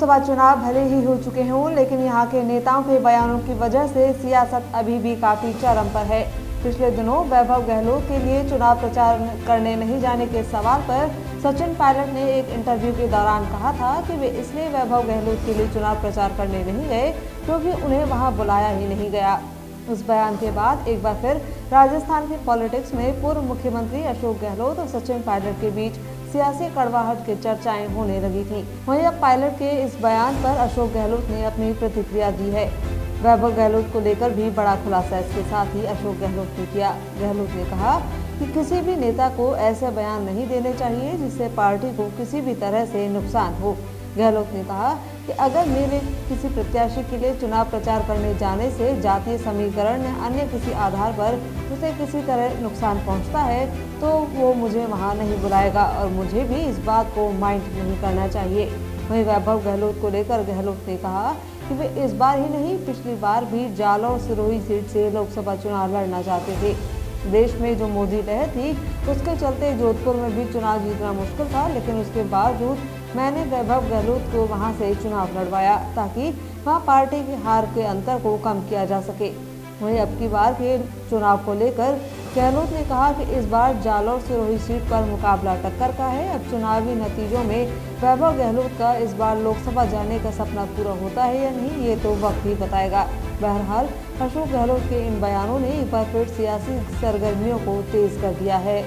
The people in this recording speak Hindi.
लोकसभा चुनाव भले ही हो चुके हों, लेकिन यहाँ के नेताओं के बयानों की वजह से सियासत अभी भी काफी चरम पर है। पिछले दिनों वैभव गहलोत के लिए चुनाव प्रचार करने नहीं जाने के सवाल पर सचिन पायलट ने एक इंटरव्यू के दौरान कहा था कि वे इसलिए वैभव गहलोत के लिए चुनाव प्रचार करने नहीं गए क्योंकि उन्हें वहां बुलाया ही नहीं गया। उस बयान के बाद एक बार फिर राजस्थान की पॉलिटिक्स में पूर्व मुख्यमंत्री अशोक गहलोत और सचिन पायलट के बीच सियासी कड़वाहट की चर्चाएं होने लगी थी। वहीं अब पायलट के इस बयान पर अशोक गहलोत ने अपनी प्रतिक्रिया दी है। वैभव गहलोत को लेकर भी बड़ा खुलासा इसके साथ ही अशोक गहलोत ने किया। गहलोत ने कहा कि किसी भी नेता को ऐसे बयान नहीं देने चाहिए जिससे पार्टी को किसी भी तरह से नुकसान हो। गहलोत ने कहा कि अगर मेरे किसी प्रत्याशी के लिए चुनाव प्रचार करने जाने से जातीय समीकरण या अन्य किसी आधार पर उसे किसी तरह नुकसान पहुंचता है तो वो मुझे वहां नहीं बुलाएगा और मुझे भी इस बात को माइंड नहीं करना चाहिए। वहीं वैभव गहलोत को लेकर गहलोत ने कहा कि वे इस बार ही नहीं पिछली बार भी जालौर सिरोही सीट से लोकसभा चुनाव लड़ना चाहते थे। देश में जो मोदी लहर थी उसके चलते जोधपुर में भी चुनाव जीतना मुश्किल था, लेकिन उसके बावजूद मैंने वैभव गहलोत को वहां से चुनाव लड़वाया ताकि वहां पार्टी की हार के अंतर को कम किया जा सके। वहीं अब की बार के चुनाव को लेकर गहलोत ने कहा कि इस बार जालौर सिरोही सीट पर मुकाबला टक्कर का है। अब चुनावी नतीजों में वैभव गहलोत का इस बार लोकसभा जाने का सपना पूरा होता है या नहीं, ये तो वक्त ही बताएगा। बहरहाल अशोक गहलोत के इन बयानों ने एक बार फिर सियासी सरगर्मियों को तेज कर दिया है।